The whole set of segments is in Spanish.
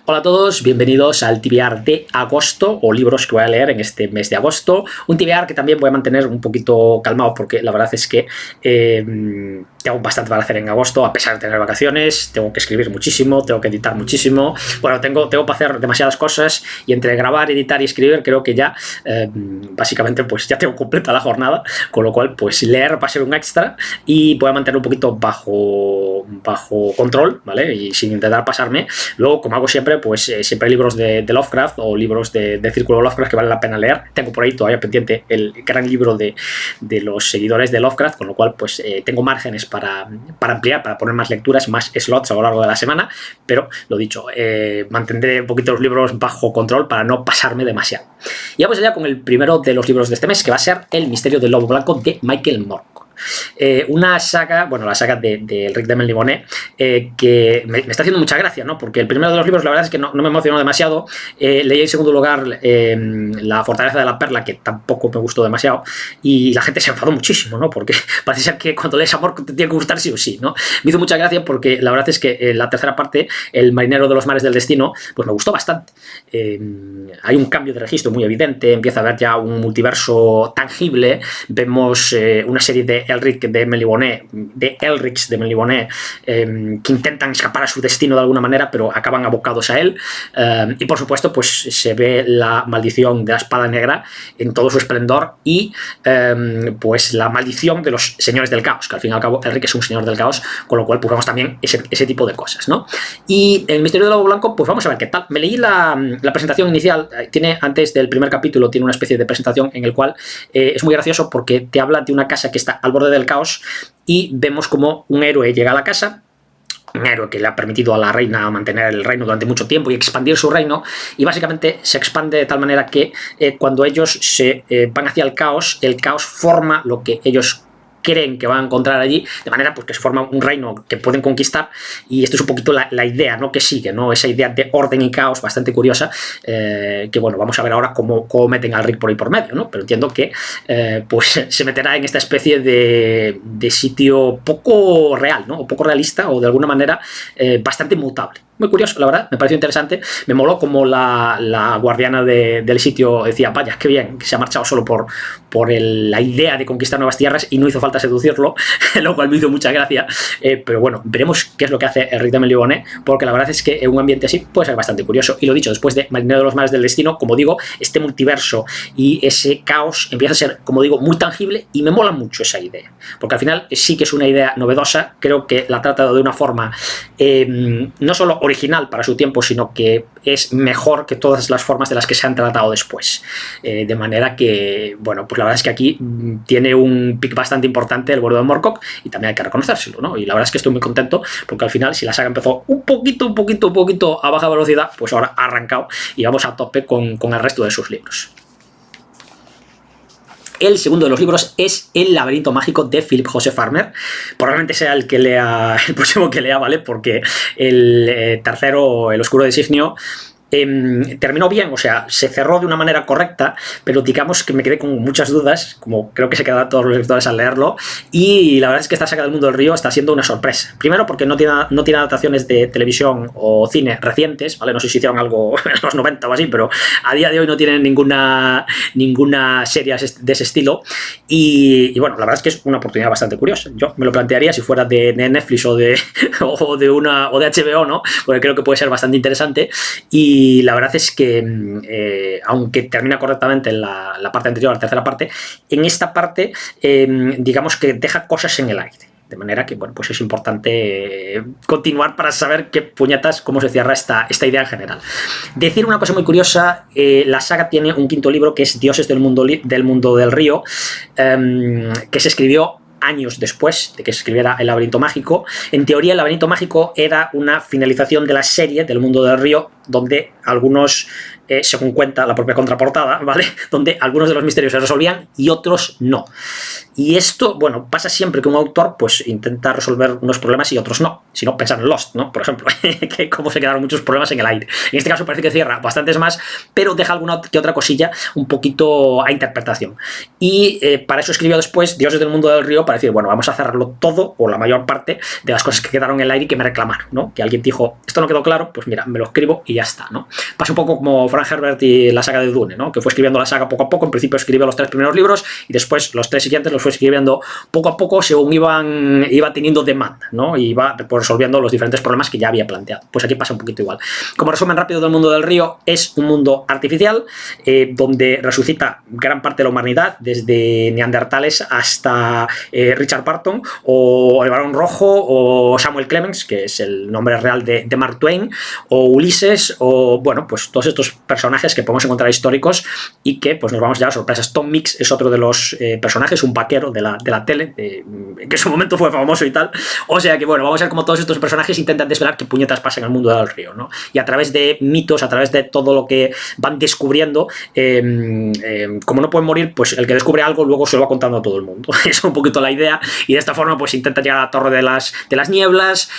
Hola a todos, bienvenidos al TBR de agosto o libros que voy a leer en este mes de agosto. Un TBR que también voy a mantener un poquito calmado porque la verdad es que tengo bastante para hacer en agosto, a pesar de tener vacaciones. Tengo que escribir muchísimo, tengo que editar muchísimo. Bueno, tengo para hacer demasiadas cosas y entre grabar, editar y escribir creo que ya básicamente pues ya tengo completa la jornada, con lo cual pues leer va a ser un extra y voy a mantener un poquito bajo control, ¿vale? Y sin intentar pasarme. Luego, como hago siempre, pues siempre hay libros de Lovecraft o libros de Círculo Lovecraft que vale la pena leer. Tengo por ahí todavía pendiente el gran libro de los seguidores de Lovecraft, con lo cual pues tengo márgenes para ampliar, para poner más lecturas, más slots a lo largo de la semana, pero lo dicho, mantendré un poquito los libros bajo control para no pasarme demasiado. Y vamos allá con el primero de los libros de este mes, que va a ser El misterio del lobo blanco de Michael Moorcock. Una saga, bueno, la saga de Rick de Melniboné, que me está haciendo mucha gracia, ¿no? Porque el primero de los libros, la verdad es que no me emocionó demasiado. Leí en segundo lugar La fortaleza de la perla, que tampoco me gustó demasiado, y la gente se enfadó muchísimo, ¿no? Porque parece ser que cuando lees amor te tiene que gustar sí o sí, ¿no? Me hizo mucha gracia porque la verdad es que la tercera parte, El marinero de los mares del destino, pues me gustó bastante. Hay un cambio de registro muy evidente, empieza a haber ya un multiverso tangible, vemos una serie de Elrics de Melniboné, que intentan escapar a su destino de alguna manera, pero acaban abocados a él. Y por supuesto, pues se ve la maldición de la espada negra en todo su esplendor y pues la maldición de los señores del caos, que al fin y al cabo Elric es un señor del caos, con lo cual pues vemos también ese tipo de cosas, ¿no? Y El misterio del lobo blanco, pues vamos a ver qué tal. Me leí la presentación inicial, tiene antes del primer capítulo, tiene una especie de presentación en el cual es muy gracioso porque te habla de una casa que está al borde del caos y vemos como un héroe llega a la casa, un héroe que le ha permitido a la reina mantener el reino durante mucho tiempo y expandir su reino, y básicamente se expande de tal manera que cuando ellos se van hacia el caos forma lo que ellos creen que van a encontrar allí, de manera pues que se forma un reino que pueden conquistar, y esto es un poquito la idea, ¿no?, que sigue, ¿no?, esa idea de orden y caos bastante curiosa, que bueno, vamos a ver ahora cómo meten al Rick por ahí por medio, ¿no? Pero entiendo que pues se meterá en esta especie de sitio poco real, ¿no?, o poco realista, o de alguna manera bastante mutable. Muy curioso, la verdad, me pareció interesante. Me moló como la guardiana del sitio decía, vaya, qué bien, que se ha marchado solo por la idea de conquistar nuevas tierras y no hizo falta seducirlo, lo cual me hizo mucha gracia. Pero bueno, veremos qué es lo que hace el Rick de Melniboné, porque la verdad es que en un ambiente así puede ser bastante curioso. Y lo dicho, después de Marinero de los Mares del Destino, como digo, este multiverso y ese caos empieza a ser, como digo, muy tangible, y me mola mucho esa idea, porque al final sí que es una idea novedosa. Creo que la ha tratado de una forma no solo original para su tiempo, sino que es mejor que todas las formas de las que se han tratado después, de manera que, bueno, pues la verdad es que aquí tiene un pick bastante importante el bueno de Moorcock, y también hay que reconocérselo, ¿no? Y la verdad es que estoy muy contento porque al final, si la saga empezó un poquito a baja velocidad, pues ahora ha arrancado y vamos a tope con el resto de sus libros. El segundo de los libros es El laberinto mágico de Philip Joseph Farmer. Probablemente sea el próximo que lea, ¿vale? Porque el tercero, El oscuro designio, terminó bien, o sea, se cerró de una manera correcta, pero digamos que me quedé con muchas dudas, como creo que se quedarán todos los lectores al leerlo, y la verdad es que esta saga del mundo del río está siendo una sorpresa. Primero porque no tiene adaptaciones de televisión o cine recientes, ¿vale? No sé si hicieron algo en los 90 o así, pero a día de hoy no tienen ninguna serie de ese estilo, y bueno, la verdad es que es una oportunidad bastante curiosa. Yo me lo plantearía si fuera de Netflix o de HBO, ¿no? Porque creo que puede ser bastante interesante. Y la verdad es que, aunque termina correctamente en la parte anterior, la tercera parte, en esta parte, digamos que deja cosas en el aire. De manera que, bueno, pues es importante continuar para saber qué puñetas, cómo se cierra esta idea en general. Decir una cosa muy curiosa, la saga tiene un quinto libro que es Dioses del mundo del río, que se escribió años después de que se escribiera El laberinto mágico. En teoría, El laberinto mágico era una finalización de la serie del mundo del río, donde algunos, según cuenta la propia contraportada, ¿vale?, donde algunos de los misterios se resolvían y otros no. Y esto, bueno, pasa siempre que un autor pues intenta resolver unos problemas y otros no. Si no, pensar en Lost, ¿no? Por ejemplo, que cómo se quedaron muchos problemas en el aire. En este caso parece que cierra bastantes más, pero deja alguna que otra cosilla un poquito a interpretación. Y para eso escribió después Dioses del mundo del río, para decir, bueno, vamos a cerrarlo todo, o la mayor parte de las cosas que quedaron en el aire y que me reclamaron, ¿no? Que alguien dijo, esto no quedó claro, pues mira, me lo escribo y ya está, ¿no? Pasa un poco como Frank Herbert y la saga de Dune, ¿no? Que fue escribiendo la saga poco a poco. En principio escribió los 3 primeros libros y después los 3 siguientes los fue escribiendo poco a poco según iba teniendo demanda, ¿no? Y iba pues, resolviendo los diferentes problemas que ya había planteado. Pues aquí pasa un poquito igual. Como resumen rápido del mundo del río, es un mundo artificial donde resucita gran parte de la humanidad, desde neandertales hasta Richard Barton o el Barón Rojo o Samuel Clemens, que es el nombre real de Mark Twain, o Ulises, o bueno, pues todos estos personajes que podemos encontrar históricos y que pues nos vamos a llevar sorpresas. Tom Mix es otro de los personajes, un vaquero de la tele, que en su momento fue famoso y tal. O sea que bueno, vamos a ver cómo todos estos personajes intentan desvelar qué puñetas pasa en el mundo del río, ¿no? Y a través de mitos, a través de todo lo que van descubriendo, como no pueden morir, pues el que descubre algo luego se lo va contando a todo el mundo. Esa es un poquito la idea, y de esta forma pues intenta llegar a la Torre de las Nieblas.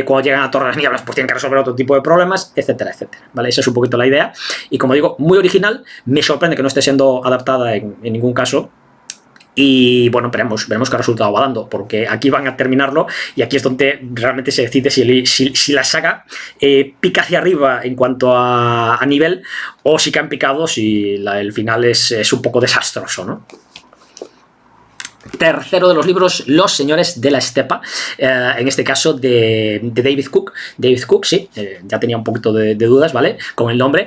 Cuando llegan a la Torre de las Nieblas pues tienen que resolver otro tipo de problemas, etcétera, etcétera, ¿vale? Esa es un poquito la idea, y como digo, muy original. Me sorprende que no esté siendo adaptada en ningún caso. Y bueno, veremos qué resultado va dando, porque aquí van a terminarlo y aquí es donde realmente se decide si la saga pica hacia arriba en cuanto a nivel, o si caen picados si el final es un poco desastroso, ¿no? Tercero de los libros, Los Señores de la Estepa, en este caso de David Cook. David Cook, sí, ya tenía un poquito de dudas, ¿vale? Con el nombre.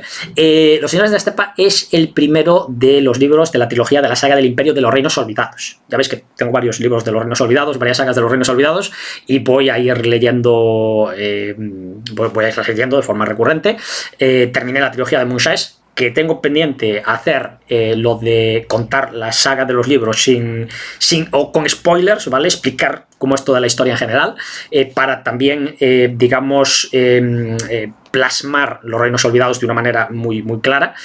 Los Señores de la Estepa es el primero de los libros de la trilogía de la saga del Imperio de los Reinos Olvidados. Ya veis que tengo varios libros de los Reinos Olvidados, varias sagas de los Reinos Olvidados, y voy a ir leyendo, de forma recurrente. Terminé la trilogía de Moonshine, que tengo pendiente hacer lo de contar la saga de los libros o con spoilers, ¿vale? Explicar cómo es toda la historia en general, para también, digamos, plasmar los Reinos Olvidados de una manera muy, muy clara.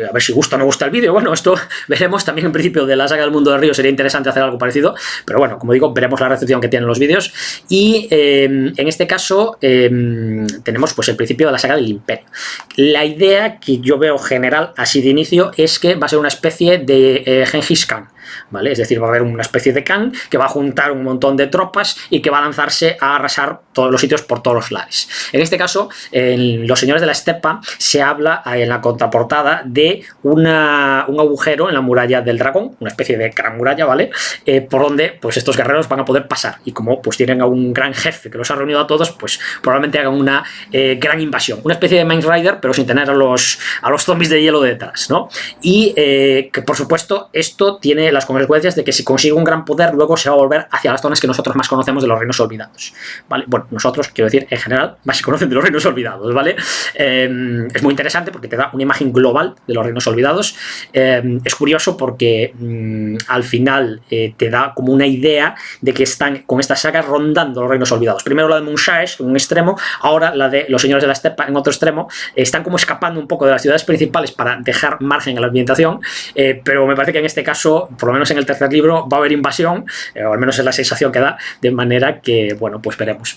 A ver si gusta o no gusta el vídeo. Bueno, esto veremos. También en principio de la saga del Mundo del Río sería interesante hacer algo parecido, pero bueno, como digo, veremos la recepción que tienen los vídeos. Y en este caso tenemos pues el principio de la saga del Imperio. La idea que yo veo general así de inicio es que va a ser una especie de Gengis Khan, ¿vale? Es decir, va a haber una especie de Khan que va a juntar un montón de tropas y que va a lanzarse a arrasar todos los sitios por todos los lares. En este caso, en Los Señores de la Estepa se habla en la contraportada de un agujero en la muralla del dragón, una especie de gran muralla, ¿vale? Por donde pues estos guerreros van a poder pasar, y como pues tienen a un gran jefe que los ha reunido a todos, pues probablemente hagan una gran invasión, una especie de Mind Rider, pero sin tener a los zombies de hielo detrás, ¿no? Y que por supuesto esto tiene las consecuencias de que si consigue un gran poder, luego se va a volver hacia las zonas que nosotros más conocemos de los Reinos Olvidados, ¿vale? Bueno, nosotros, quiero decir, en general, más se conocen de los Reinos Olvidados, ¿vale? Es muy interesante porque te da una imagen global de los Reinos Olvidados. Es curioso porque al final te da como una idea de que están con esta saga rondando los Reinos Olvidados. Primero la de Moonshine en un extremo, ahora la de Los Señores de la Estepa en otro extremo. Están como escapando un poco de las ciudades principales para dejar margen a la ambientación, pero me parece que en este caso, por lo menos en el tercer libro, va a haber invasión, o al menos es la sensación que da, de manera que, bueno, pues veremos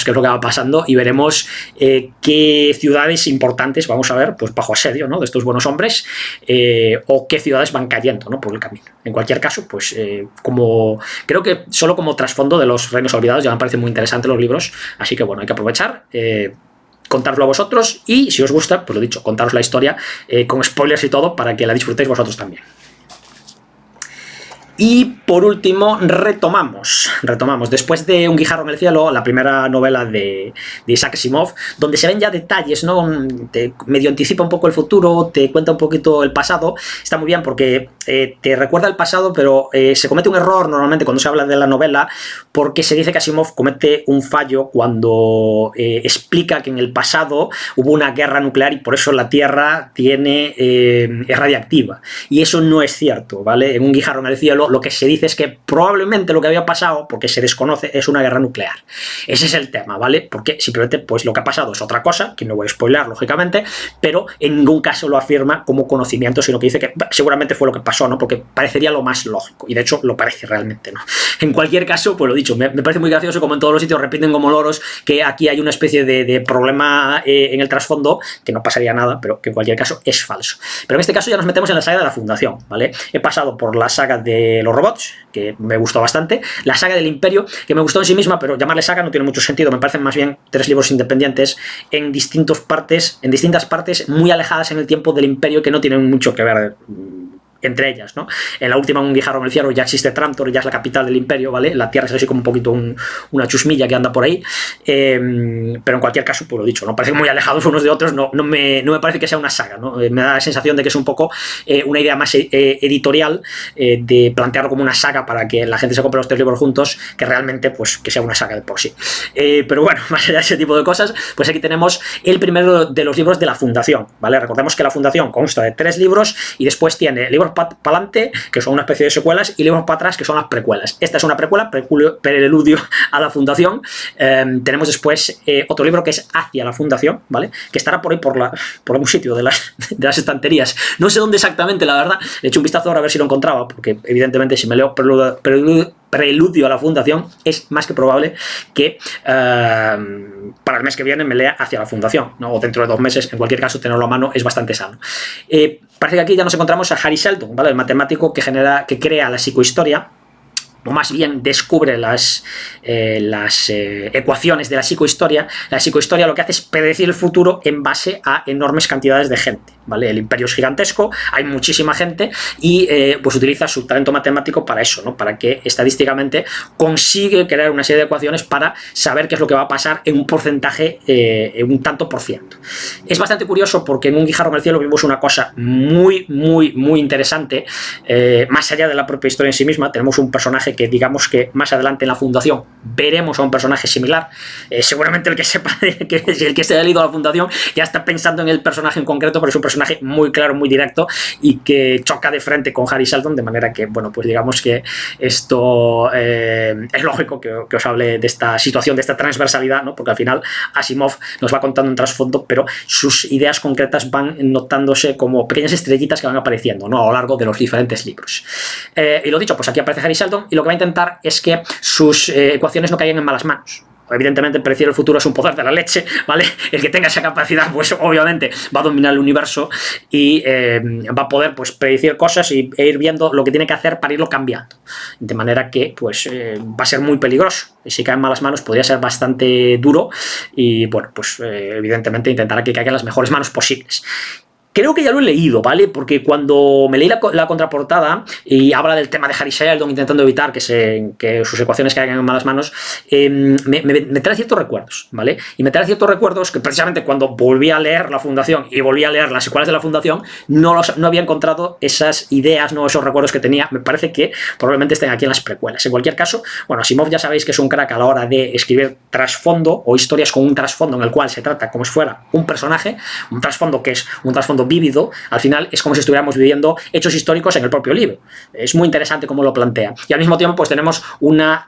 qué es lo que va pasando, y veremos qué ciudades importantes vamos a ver pues bajo asedio, ¿no?, de estos buenos hombres, o qué ciudades van cayendo, ¿no?, por el camino. En cualquier caso, pues creo que solo como trasfondo de los Reinos Olvidados ya me parecen muy interesantes los libros, así que bueno, hay que aprovechar, contároslo a vosotros, y si os gusta, pues lo dicho, contaros la historia con spoilers y todo para que la disfrutéis vosotros también. Y por último, retomamos después de Un guijarro en el cielo, la primera novela de Isaac Asimov, donde se ven ya detalles, ¿no? Te medio anticipa un poco el futuro, te cuenta un poquito el pasado. Está muy bien porque te recuerda el pasado, pero se comete un error normalmente cuando se habla de la novela, porque se dice que Asimov comete un fallo cuando explica que en el pasado hubo una guerra nuclear y por eso la Tierra es radiactiva. Y eso no es cierto, ¿vale? En Un guijarro en el cielo lo que se dice es que probablemente lo que había pasado, porque se desconoce, es una guerra nuclear. Ese es el tema, ¿vale? Porque simplemente pues lo que ha pasado es otra cosa, que no voy a spoiler, lógicamente, pero en ningún caso lo afirma como conocimiento, sino que dice que seguramente fue lo que pasó, ¿no? Porque parecería lo más lógico, y de hecho lo parece realmente, ¿no? En cualquier caso, pues lo dicho, me parece muy gracioso como en todos los sitios repiten como loros que aquí hay una especie de problema en el trasfondo, que no pasaría nada, pero que en cualquier caso es falso. Pero en este caso ya nos metemos en la saga de la Fundación, ¿vale? He pasado por la saga de de los robots, que me gustó bastante, la saga del Imperio, que me gustó en sí misma, pero llamarle saga no tiene mucho sentido, me parecen más bien 3 libros independientes en distintas partes muy alejadas en el tiempo del Imperio, que no tienen mucho que ver entre ellas, ¿no? En la última, Un guijarro en el cielo, ya existe Trantor, ya es la capital del Imperio, ¿vale? La Tierra es así como un poquito una chusmilla que anda por ahí, pero en cualquier caso, pues lo dicho, ¿no? Parecen muy alejados unos de otros, no me parece que sea una saga, ¿no? Me da la sensación de que es un poco una idea más editorial, de plantearlo como una saga para que la gente se compre los 3 libros juntos, que realmente, pues, que sea una saga de por sí. Pero bueno, más allá de ese tipo de cosas, pues aquí tenemos el primero de los libros de la Fundación, ¿vale? Recordemos que la Fundación consta de 3 libros y después tiene libros para adelante, que son una especie de secuelas, y libros para atrás, que son las precuelas. Esta es una precuela, preludio a la Fundación. Tenemos después otro libro que es Hacia la Fundación, ¿vale? Que estará por ahí por algún sitio de las estanterías. No sé dónde exactamente, la verdad. Le he hecho un vistazo ahora a ver si lo encontraba, porque evidentemente si me leo Preludio a la Fundación, es más que probable que para el mes que viene me lea Hacia la Fundación, ¿no? O dentro de 2 meses. En cualquier caso, tenerlo a mano es bastante sano. Parece que aquí ya nos encontramos a Hari Seldon, ¿vale? El matemático que crea la psicohistoria, o más bien descubre las ecuaciones de la psicohistoria. La psicohistoria lo que hace es predecir el futuro en base a enormes cantidades de gente, ¿vale? El imperio es gigantesco, hay muchísima gente y pues utiliza su talento matemático para eso, ¿no? Para que estadísticamente consigue crear una serie de ecuaciones para saber qué es lo que va a pasar en un porcentaje, un tanto por ciento. Es bastante curioso porque en Un guijarro en el cielo vimos una cosa muy interesante, más allá de la propia historia en sí misma. Tenemos un personaje que digamos que más adelante en la Fundación veremos a un personaje similar. Seguramente el que sepa, el que se haya leído a la Fundación ya está pensando en el personaje en concreto, pero es un personaje muy claro, muy directo y que choca de frente con Hari Seldon, de manera que, bueno, pues digamos que esto es lógico que os hable de esta situación, de esta transversalidad, ¿no? Porque al final Asimov nos va contando un trasfondo, pero sus ideas concretas van notándose como pequeñas estrellitas que van apareciendo, ¿no? A lo largo de los diferentes libros. Y lo dicho, pues aquí aparece Hari Seldon y lo que va a intentar es que sus ecuaciones no caigan en malas manos. Evidentemente, predecir el futuro es un poder de la leche, ¿vale? El que tenga esa capacidad, pues obviamente va a dominar el universo y va a poder, pues, predecir cosas e ir viendo lo que tiene que hacer para irlo cambiando. De manera que, pues, va a ser muy peligroso. Y si cae en malas manos podría ser bastante duro y, bueno, pues evidentemente intentará que caiga en las mejores manos posibles. Creo que ya lo he leído, ¿vale? Porque cuando me leí la contraportada y habla del tema de Hari Seldon intentando evitar que sus ecuaciones caigan en malas manos, me trae ciertos recuerdos, ¿vale? Y me trae ciertos recuerdos que precisamente cuando volví a leer la Fundación y volví a leer las secuelas de la Fundación, no había encontrado esas ideas, no esos recuerdos que tenía. Me parece que probablemente estén aquí en las precuelas. En cualquier caso, bueno, Asimov ya sabéis que es un crack a la hora de escribir trasfondo o historias con un trasfondo en el cual se trata como si fuera un personaje, un trasfondo que es un trasfondo vívido. Al final es como si estuviéramos viviendo hechos históricos en el propio libro. Es muy interesante cómo lo plantea. Y al mismo tiempo pues tenemos unos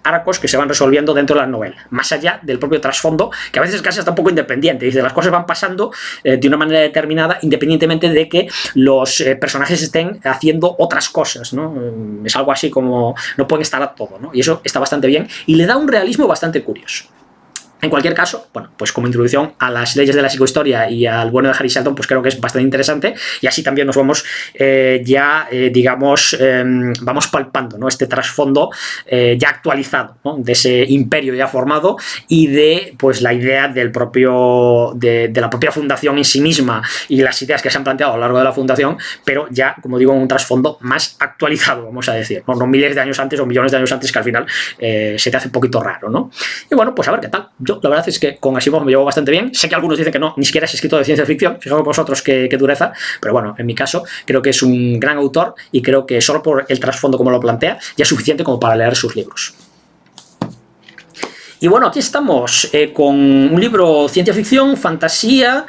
arcos que se van resolviendo dentro de la novela, más allá del propio trasfondo, que a veces casi está un poco independiente. Dice, las cosas van pasando de una manera determinada independientemente de que los personajes estén haciendo otras cosas, ¿no? Es algo así como no pueden estar a todo, ¿no? Y eso está bastante bien y le da un realismo bastante curioso. En cualquier caso, bueno, pues como introducción a las leyes de la psicohistoria y al bueno de Hari Seldon, pues creo que es bastante interesante y así también nos vamos vamos palpando, ¿no? Este trasfondo ya actualizado, ¿no? De ese imperio ya formado y de pues la idea de la propia fundación en sí misma y las ideas que se han planteado a lo largo de la fundación, pero ya, como digo, en un trasfondo más actualizado, vamos a decir, no miles de años antes o millones de años antes, que al final se te hace un poquito raro, ¿no? Y bueno, pues a ver qué tal. La verdad es que con Asimov me llevo bastante bien. Sé que algunos dicen que no, ni siquiera es escrito de ciencia ficción. Fijaos vosotros qué dureza. Pero bueno, en mi caso creo que es un gran autor y creo que solo por el trasfondo como lo plantea ya es suficiente como para leer sus libros. Y bueno, aquí estamos con un libro ciencia ficción, fantasía,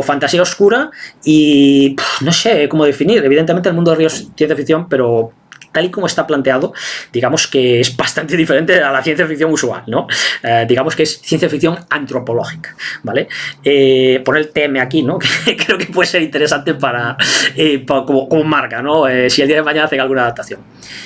fantasía oscura y no sé cómo definir. Evidentemente el mundo de Río es ciencia ficción, pero tal y como está planteado, digamos que es bastante diferente a la ciencia ficción usual, ¿no? Digamos que es ciencia ficción antropológica, ¿vale? Poner el TM aquí, ¿no? Que creo que puede ser interesante como marca, ¿no? Si el día de mañana hacen alguna adaptación.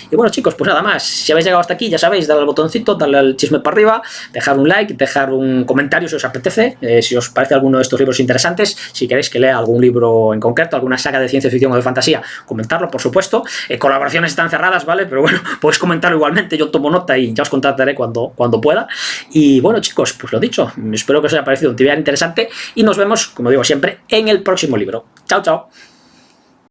Y bueno, chicos, pues nada más. Si habéis llegado hasta aquí, ya sabéis, darle al botoncito, darle al chisme para arriba, dejar un like, dejar un comentario si os apetece, si os parece alguno de estos libros interesantes, si queréis que lea algún libro en concreto, alguna saga de ciencia ficción o de fantasía, comentarlo, por supuesto. Colaboraciones están cerradas, ¿vale? Pero bueno, podéis comentarlo igualmente, yo tomo nota y ya os contactaré cuando pueda. Y bueno, chicos, pues lo dicho, espero que os haya parecido un tibia interesante y nos vemos, como digo siempre, en el próximo libro. Chao, chao.